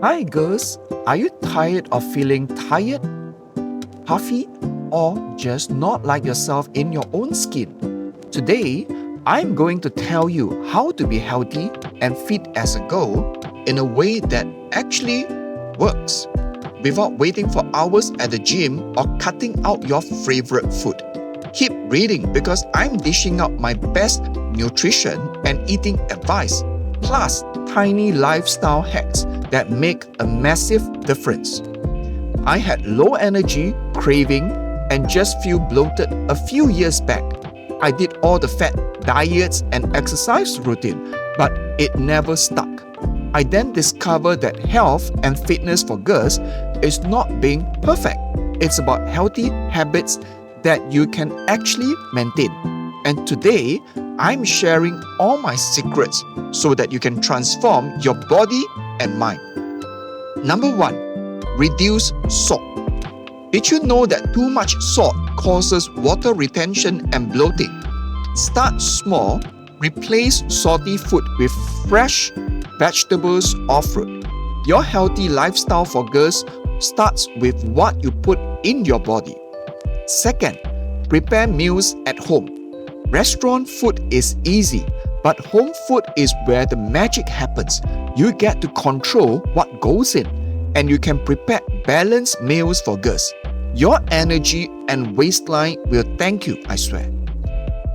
Hi girls, are you tired of feeling tired, puffy, or just not like yourself in your own skin? Today, I'm going to tell you how to be healthy and fit as a girl in a way that actually works without waiting for hours at the gym or cutting out your favorite food. Keep reading because I'm dishing out my best nutrition and eating advice, plus tiny lifestyle hacks that make a massive difference. I had low energy, craving, and just feel bloated a few years back. I did all the fat diets and exercise routine, but it never stuck. I then discovered that health and fitness for girls is not being perfect. It's about healthy habits that you can actually maintain. And today, I'm sharing all my secrets so that you can transform your body and mind. Number 1, reduce salt. Did you know that too much salt causes water retention and bloating? Start small, replace salty food with fresh vegetables or fruit. Your healthy lifestyle for girls starts with what you put in your body. Second, prepare meals at home. Restaurant food is easy, but home food is where the magic happens. You get to control what goes in, and you can prepare balanced meals for girls. Your energy and waistline will thank you, I swear.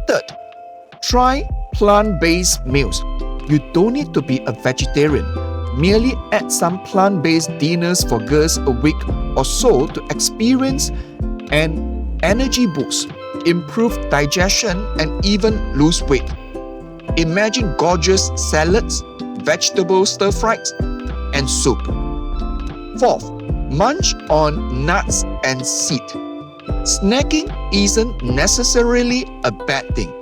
Third, try plant-based meals. You don't need to be a vegetarian. Merely add some plant-based dinners for girls a week or so to experience an energy boost, improve digestion, and even lose weight. Imagine gorgeous salads, vegetable stir-fries, and soup. Fourth, munch on nuts and seeds. Snacking isn't necessarily a bad thing.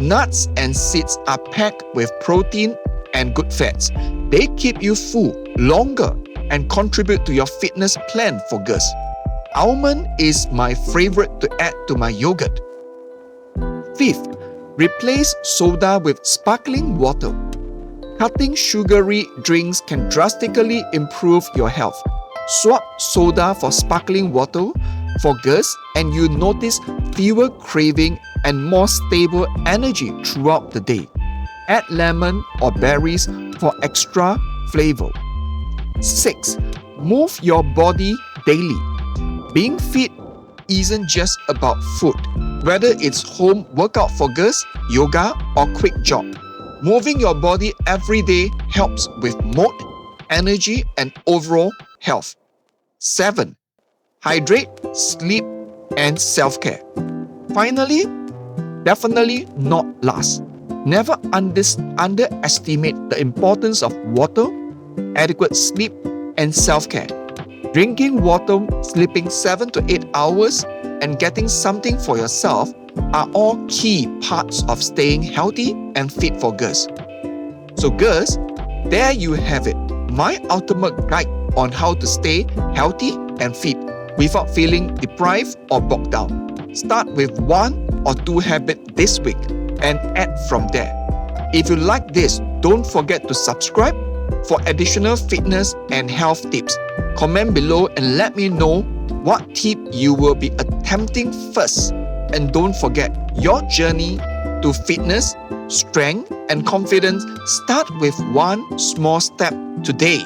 Nuts and seeds are packed with protein and good fats. They keep you full longer and contribute to your fitness plan for girls. Almond is my favorite to add to my yogurt. Fifth, replace soda with sparkling water. Cutting sugary drinks can drastically improve your health. Swap soda for sparkling water for girls and you notice fewer craving and more stable energy throughout the day. Add lemon or berries for extra flavor. 6. Move your body daily. Being fit isn't just about food. Whether it's home workout for girls, yoga, or quick jog. Moving your body every day helps with mood, energy, and overall health. 7. Hydrate, sleep, and self-care. Finally, definitely not last. Never underestimate the importance of water, adequate sleep, and self-care. Drinking water, sleeping 7 to 8 hours, and getting something for yourself are all key parts of staying healthy and fit for girls. So girls, there you have it. My ultimate guide on how to stay healthy and fit without feeling deprived or bogged down. Start with 1 or 2 habits this week and add from there. If you like this, don't forget to subscribe for additional fitness and health tips. Comment below and let me know what tip you will be attempting first. And don't forget, your journey to fitness, strength, and confidence start with one small step today.